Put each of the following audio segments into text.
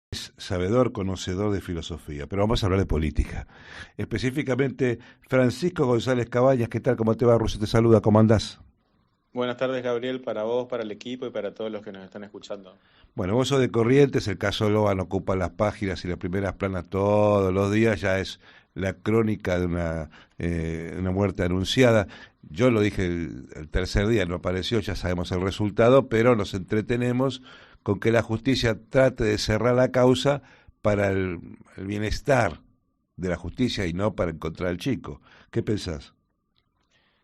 Es sabedor, conocedor de filosofía, pero vamos a hablar de política. Específicamente, Francisco González Cabañas, ¿qué tal? ¿Cómo te va? Russo te saluda, ¿cómo andás? Buenas tardes, Gabriel, para vos, para el equipo y para todos los que nos están escuchando. Bueno, vos sos de Corrientes, el caso Logan ocupa las páginas y las primeras planas todos los días, ya es la crónica de una muerte anunciada. Yo lo dije el tercer día, no apareció, ya sabemos el resultado, pero nos entretenemos con que la justicia trate de cerrar la causa para el bienestar de la justicia y no para encontrar al chico. ¿Qué pensás?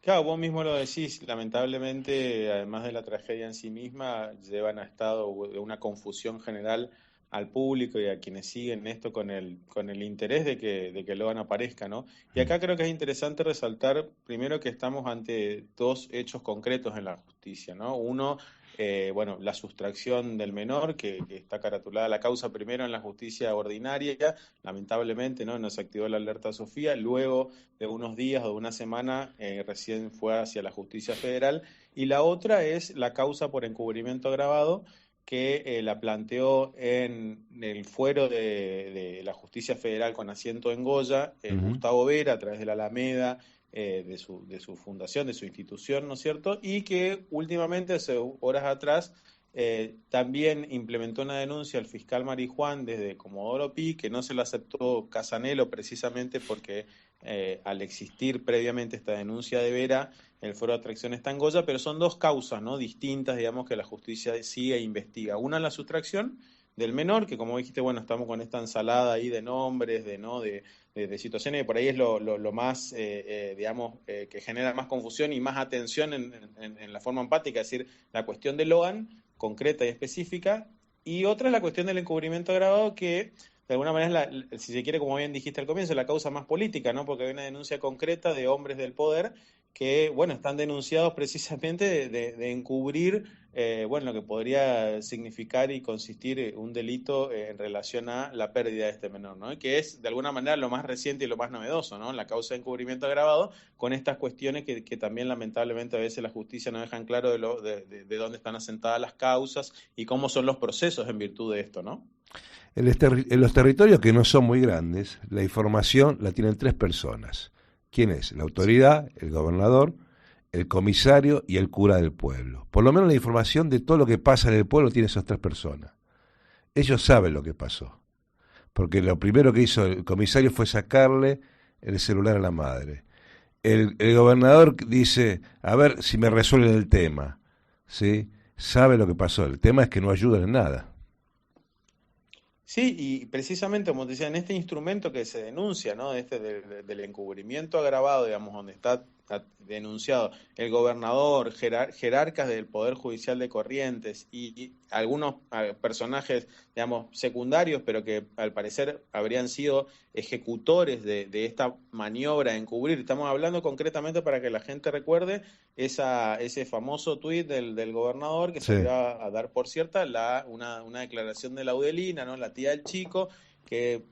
Claro, vos mismo lo decís, lamentablemente, además de la tragedia en sí misma, llevan a estado de una confusión general al público y a quienes siguen esto con el interés de que Logan aparezca, ¿no? Y acá creo que es interesante resaltar primero que estamos ante dos hechos concretos en la justicia, ¿no? Uno, bueno, la sustracción del menor, que está caratulada la causa primero en la justicia ordinaria, lamentablemente, ¿no? No se activó la alerta Sofía, luego de unos días o de una semana, recién fue hacia la justicia federal, y la otra es la causa por encubrimiento agravado que la planteó en el fuero de la justicia federal con asiento en Goya, Ujú. Gustavo Vera, a través de la Alameda, de su fundación, de su institución, ¿no es cierto? Y que últimamente, hace horas atrás, también implementó una denuncia al fiscal Marijuán desde Comodoro Pi, que no se la aceptó Casanelo precisamente porque al existir previamente esta denuncia de Vera, el foro de atracción está en Goya, pero son dos causas, ¿no? Distintas, digamos, que la justicia sigue e investiga. Una, la sustracción del menor, que como dijiste, bueno, estamos con esta ensalada ahí de nombres, de, ¿no? de situaciones, y por ahí es lo más, digamos, que genera más confusión y más atención en la forma empática, es decir, la cuestión de Logan, concreta y específica, y otra es la cuestión del encubrimiento agravado, que de alguna manera es, si se quiere, como bien dijiste al comienzo, la causa más política, ¿no? Porque hay una denuncia concreta de hombres del poder que, bueno, están denunciados precisamente de encubrir, bueno, lo que podría significar y consistir un delito en relación a la pérdida de este menor, ¿no? Y que es, de alguna manera, lo más reciente y lo más novedoso, ¿no? La causa de encubrimiento agravado con estas cuestiones que también, lamentablemente, a veces la justicia no dejan claro de dónde están asentadas las causas y cómo son los procesos en virtud de esto, ¿no? En los territorios que no son muy grandes, la información la tienen tres personas. ¿Quién es? La Sí. autoridad, el gobernador, el comisario y el cura del pueblo. Por lo menos la información de todo lo que pasa en el pueblo tiene esas tres personas. Ellos saben lo que pasó, porque lo primero que hizo el comisario fue sacarle el celular a la madre. El gobernador dice, a ver si me resuelven el tema, ¿sí? Sabe lo que pasó. El tema es que no ayudan en nada. Sí, y precisamente como te decía, en este instrumento que se denuncia, ¿no? Del encubrimiento agravado, digamos, donde está denunciado el gobernador, jerarcas del Poder Judicial de Corrientes y algunos personajes, digamos, secundarios, pero que al parecer habrían sido ejecutores de esta maniobra de encubrir. Estamos hablando concretamente para que la gente recuerde ese famoso tuit del gobernador que Sí. salió a dar por cierta una declaración de Laudelina, ¿no? La tía del chico, que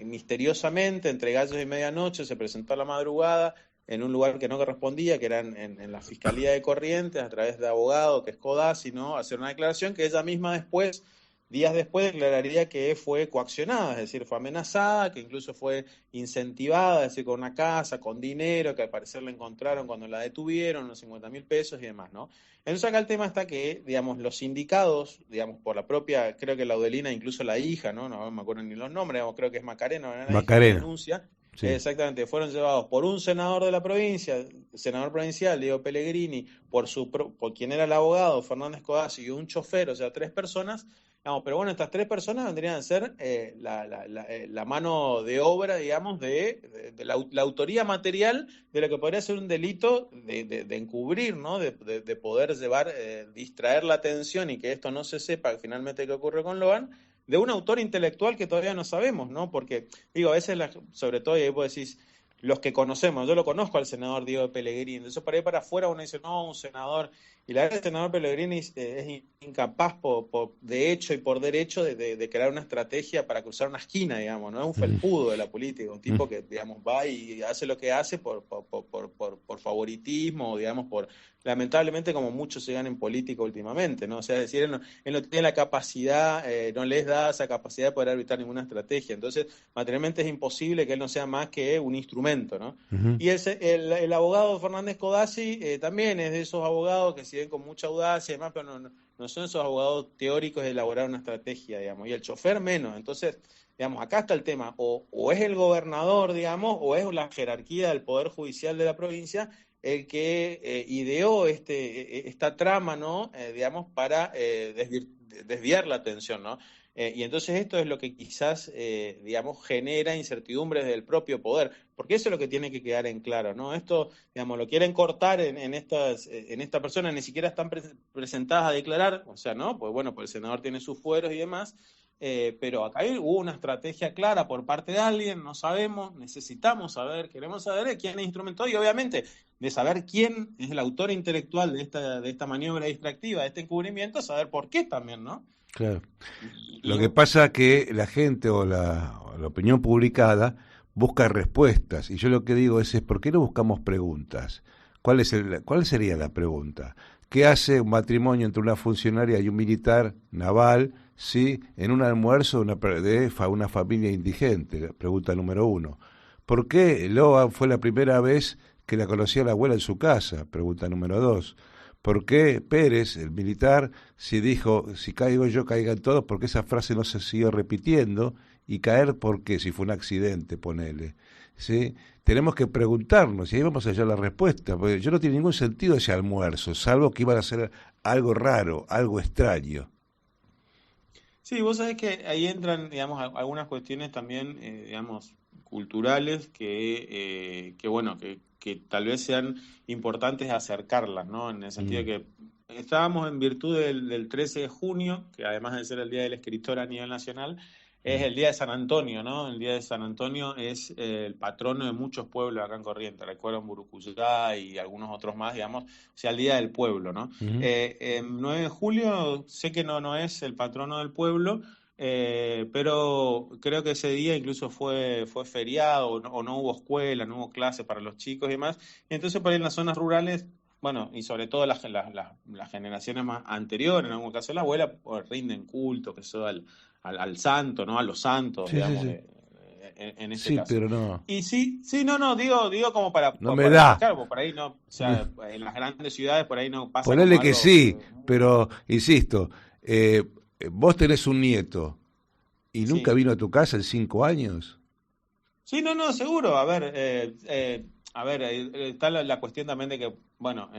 misteriosamente entre gallos y medianoche se presentó a la madrugada en un lugar que no correspondía, que era en la Fiscalía de Corrientes, a través de abogado, que es Codazzi, ¿no? Hacer una declaración que ella misma después, días después, declararía que fue coaccionada, es decir, fue amenazada, que incluso fue incentivada, es decir, con una casa, con dinero, que al parecer la encontraron cuando la detuvieron, unos 50.000 pesos y demás, ¿no? Entonces acá el tema está que, digamos, los sindicados, digamos, por la propia, creo que Laudelina, incluso la hija, ¿no? No me acuerdo ni los nombres, digamos, creo que es Macarena, ¿no? La hija que Macarena. denuncia, Sí. exactamente, fueron llevados por un senador de la provincia, senador provincial, Diego Pellegrini, por quien era el abogado, Fernández Codazzi, y un chofer, o sea, tres personas. Vamos, pero bueno, estas tres personas vendrían a ser la mano de obra, digamos, de la autoría material de lo que podría ser un delito de encubrir, ¿no? De poder llevar, distraer la atención y que esto no se sepa finalmente qué ocurre con Logan, de un autor intelectual que todavía no sabemos, ¿no? Porque, digo, a veces, sobre todo, y ahí vos decís, los que conocemos, yo lo conozco al senador Diego Pellegrini, entonces para ahí para afuera uno dice, no, un senador Y la verdad, el senador Pellegrini es incapaz de hecho y por derecho de crear una estrategia para cruzar una esquina, digamos, no es un Mm, felpudo de la política, un mm. tipo que, digamos, va y hace lo que hace por favoritismo, digamos, lamentablemente como muchos se dan en política últimamente, ¿no? O sea, es decir, él no tiene la capacidad, no les da esa capacidad de poder arbitrar ninguna estrategia, entonces materialmente es imposible que él no sea más que un instrumento, ¿no? Ujú. Y el abogado Fernández Codazzi también es de esos abogados que si ven con mucha audacia y demás, pero no son esos abogados teóricos de elaborar una estrategia, digamos, y el chofer menos. Entonces, digamos, acá está el tema, o es el gobernador, digamos, o es la jerarquía del Poder Judicial de la provincia el que ideó esta trama, ¿no? Digamos, para desviar la atención, ¿no? Y entonces esto es lo que quizás, digamos, genera incertidumbres del propio poder, porque eso es lo que tiene que quedar en claro, ¿no? Esto, digamos, lo quieren cortar en esta persona, ni siquiera están presentadas a declarar, o sea, ¿no? Pues bueno, pues el senador tiene sus fueros y demás, pero acá hubo una estrategia clara por parte de alguien, no sabemos, necesitamos saber, queremos saber quién instrumentó y obviamente de saber quién es el autor intelectual de esta maniobra distractiva, de este encubrimiento, saber por qué también, ¿no? Claro. Y Lo que pasa es que la gente o la opinión publicada busca respuestas y yo lo que digo es ¿por qué no buscamos preguntas? ¿Cuál sería la pregunta? ¿Qué hace un matrimonio entre una funcionaria y un militar naval, sí, en un almuerzo una familia indigente? La pregunta número uno. ¿Por qué Loa fue la primera vez que la conocía la abuela en su casa? Pregunta número dos. ¿Por qué Pérez, el militar, si dijo, si caigo yo, caigan todos? Porque esa frase no se siguió repitiendo. ¿Y caer por qué? Si fue un accidente, ponele. ¿Sí? Tenemos que preguntarnos, y ahí vamos a hallar la respuesta, porque yo no tiene ningún sentido ese almuerzo, salvo que iban a hacer algo raro, algo extraño. sí, vos sabés que ahí entran, digamos, algunas cuestiones también, digamos, culturales que bueno, que tal vez sean importantes acercarlas, ¿no? En el sentido Mm, de que estábamos en virtud del 13 de junio, que además de ser el Día del Escritor a nivel nacional, es mm. el Día de San Antonio, ¿no? El Día de San Antonio es el patrono de muchos pueblos acá en Corrientes, recuerdo en Burucuyá y algunos otros más, digamos, o sea, el Día del Pueblo, ¿no? Ujú. 9 de julio sé que no es el patrono del pueblo, pero creo que ese día incluso fue feriado o no hubo escuela, no hubo clase para los chicos y demás. Y entonces por ahí en las zonas rurales, bueno, y sobre todo las generaciones más anteriores, en algún caso la abuela, pues, rinden culto, que eso al santo, ¿no? A los santos, Sí, sí, digamos, sí. en este Sí, caso. pero no, Y sí, sí, no, digo como no me para da. refrescar, porque por ahí no, o sea, en las grandes ciudades por ahí no pasa como Ponele que algo. sí, pero insisto, eh, vos tenés un nieto y nunca Sí. vino a tu casa en 5 años. Sí, no, seguro. A ver, está la cuestión también de que, bueno,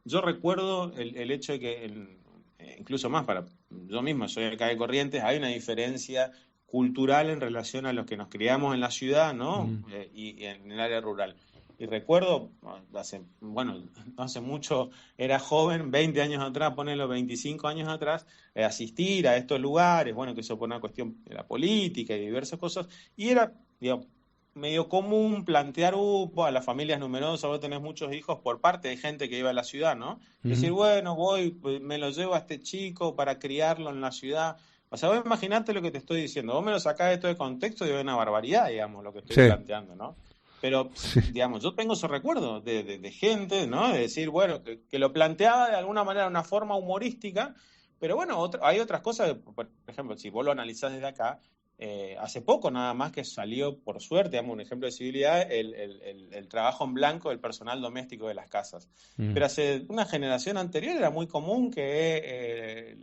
yo recuerdo el hecho de que, incluso más para yo mismo, soy acá de Corrientes, hay una diferencia cultural en relación a los que nos criamos en la ciudad, ¿no? Mm. Y en el área rural. Y recuerdo, bueno, no hace mucho, era joven, 20 años atrás, ponelo 25 años atrás, asistir a estos lugares, bueno, que eso por una cuestión de la política y diversas cosas, y era, digamos, medio común plantear, a las familias numerosas, vos tenés muchos hijos por parte de gente que iba a la ciudad, ¿no? Decir, Ujú. bueno, voy, pues, me lo llevo a este chico para criarlo en la ciudad. O sea, vos imaginate lo que te estoy diciendo, vos me lo sacás de esto de contexto y es una barbaridad, digamos, lo que estoy Sí, planteando, ¿no? Pero, sí. digamos, yo tengo esos recuerdos de gente, ¿no? De decir, bueno, que lo planteaba de alguna manera, de una forma humorística, pero bueno, hay otras cosas, por ejemplo, si vos lo analizás desde acá, hace poco nada más que salió, por suerte, digamos, un ejemplo de civilidad, el trabajo en blanco del personal doméstico de las casas. Mm. Pero hace una generación anterior era muy común que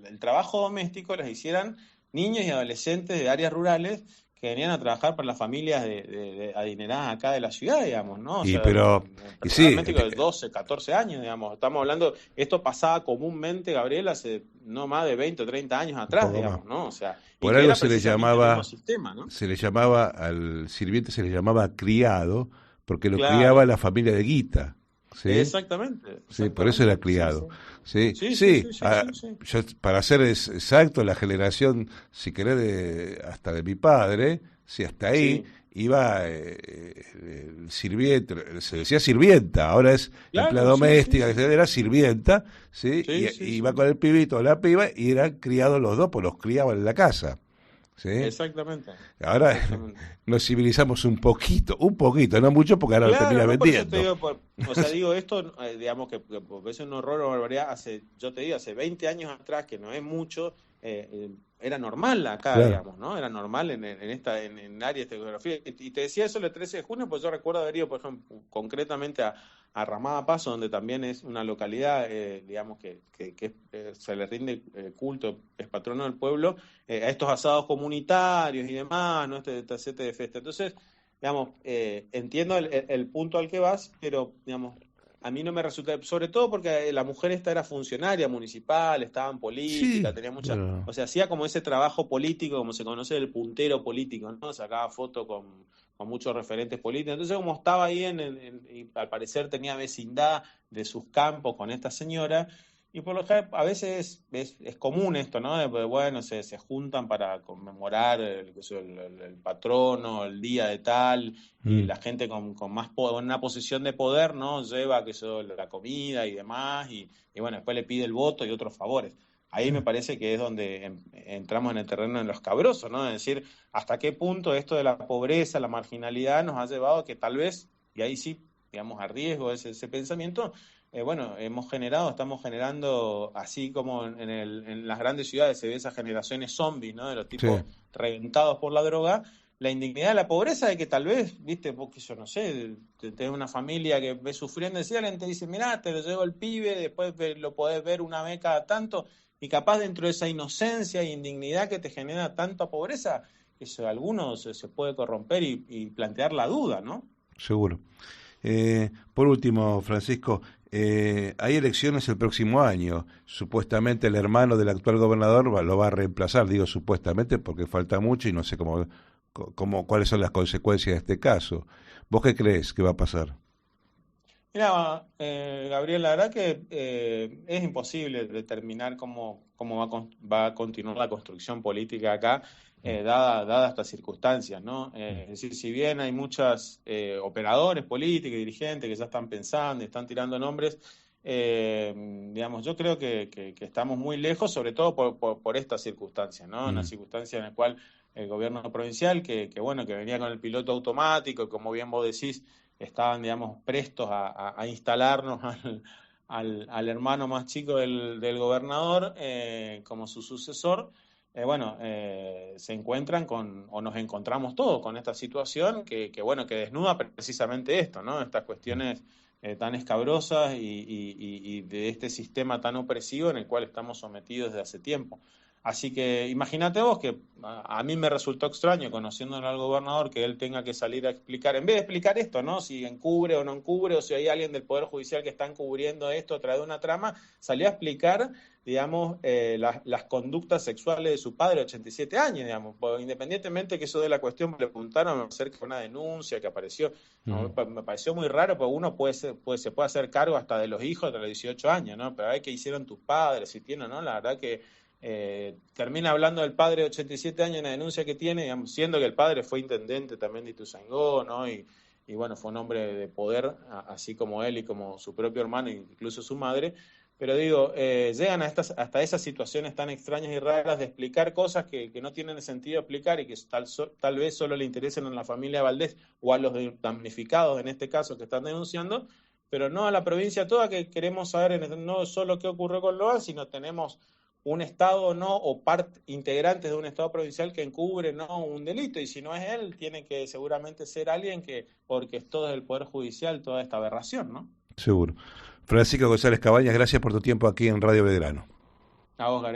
el trabajo doméstico los hicieran niños y adolescentes de áreas rurales que venían a trabajar para las familias de adineradas acá de la ciudad, digamos, ¿no? O Y sea, pero, y personal sí, doméstico de 12, 14 años, digamos. Estamos hablando, esto pasaba comúnmente, Gabriel, hace no más de 20 o 30 años un atrás, poco más. digamos, ¿no? O sea, y Por que algo era precisamente el mismo sistema, ¿no? se le llamaba al sirviente se le llamaba criado, porque lo criaba Claro. la familia de Guita, ¿sí? Exactamente, Sí, por eso era exactamente, sí, criado. sí. Sí, Sí, sí, sí, sí, sí, sí, sí. para ser exacto, la generación, si querés, hasta de mi padre, sí, hasta ahí Sí, iba el sirviente, se decía sirvienta, ahora es empleada claro, sí, sí, doméstica, sí. era sirvienta, sí, Sí, sí, y sí. iba con el pibito o la piba y eran criados los dos, pues los criaban en la casa, ¿sí? Exactamente, Ahora exactamente. nos civilizamos un poquito, no mucho, porque ahora lo Claro, termina no, por eso te vendiendo. digo, o sea, digo esto, digamos que es un horror o barbaridad, yo te digo, hace 20 años atrás, que no es mucho, era normal acá, Claro. digamos, ¿no? Era normal en áreas de geografía. Y te decía eso el 13 de junio, pues yo recuerdo haber ido, por ejemplo, concretamente a Ramada Paso, donde también es una localidad, digamos, se le rinde culto, es patrono del pueblo, a estos asados comunitarios y demás, ¿no? Este set de festa. Entonces, digamos, entiendo el punto al que vas, pero, digamos, a mí no me resulta, sobre todo porque la mujer esta era funcionaria municipal, estaba en política, Sí, tenía mucha, pero o sea, hacía como ese trabajo político, como se conoce el puntero político, ¿no? Sacaba fotos con muchos referentes políticos. Entonces, como estaba ahí y al parecer tenía vecindad de sus campos con esta señora, y por lo general, a veces es común esto, ¿no? Bueno, se juntan para conmemorar el patrono, el día de tal, y mm, la gente con más una posición de poder, ¿no? Lleva que eso, la comida y demás, y bueno, después le pide el voto y otros favores. Ahí me parece que es donde entramos en el terreno de lo escabroso, ¿no? Es decir, hasta qué punto esto de la pobreza, la marginalidad nos ha llevado a que tal vez, y ahí sí, digamos, a riesgo ese pensamiento, bueno, estamos generando, así como en las grandes ciudades se ve esas generaciones zombies, ¿no? De los sí, tipos reventados por la droga, la indignidad de la pobreza de que tal vez, viste, porque yo no sé, tenés una familia que ve sufriendo, y alguien te dice, mirá, te lo llevo el pibe, después lo podés ver una vez cada tanto, y capaz dentro de esa inocencia e indignidad que te genera tanta pobreza, eso algunos se puede corromper y plantear la duda, ¿no? seguro. Por último, Francisco, hay elecciones el próximo año. Supuestamente el hermano del actual gobernador lo va a reemplazar, digo supuestamente porque falta mucho y no sé cuáles son las consecuencias de este caso. ¿Vos qué crees que va a pasar? Mira, Gabriel, la verdad que es imposible determinar cómo va a continuar la construcción política acá, dada estas circunstancias, ¿no? Es decir, si bien hay muchos operadores políticos y dirigentes que ya están pensando y están tirando nombres, digamos, yo creo que estamos muy lejos, sobre todo por estas circunstancias, ¿no? Una Mm, circunstancia en la cual el gobierno provincial, bueno, que venía con el piloto automático, como bien vos decís, estaban, digamos, prestos a instalarnos al hermano más chico del gobernador como su sucesor. Bueno, se encuentran o nos encontramos todos con esta situación bueno, que desnuda precisamente esto, ¿no? Estas cuestiones tan escabrosas y de este sistema tan opresivo en el cual estamos sometidos desde hace tiempo. Así que imagínate vos que a mí me resultó extraño, conociéndolo al gobernador, que él tenga que salir a explicar, en vez de explicar esto, ¿no? Si encubre o no encubre, o si hay alguien del Poder Judicial que está encubriendo esto a través de una trama, salió a explicar, digamos, las conductas sexuales de su padre, 87 años, digamos. Pues, independientemente que eso de la cuestión, le preguntaron acerca de una denuncia que apareció. mm, ¿No? Me pareció muy raro, porque uno se puede hacer cargo hasta de los hijos de los 18 años, ¿no? Pero a ver qué hicieron tus padres, si tienen, ¿no? La verdad que termina hablando del padre de 87 años en la denuncia que tiene, digamos, siendo que el padre fue intendente también de Ituzaingó, ¿no? Y bueno, fue un hombre de poder, así como él y como su propio hermano, incluso su madre. Pero digo, llegan hasta esas situaciones tan extrañas y raras de explicar cosas que no tienen sentido explicar y que tal vez solo le interesen a la familia Valdés o a los damnificados, en este caso, que están denunciando, pero no a la provincia toda, que queremos saber no solo qué ocurrió con Loan, sino tenemos un Estado no o integrantes de un Estado provincial que encubre no un delito, y si no es él, tiene que seguramente ser alguien que orquestó desde el Poder Judicial toda esta aberración, ¿no? seguro. Francisco González Cabañas, gracias por tu tiempo aquí en Radio Belgrano. A vos,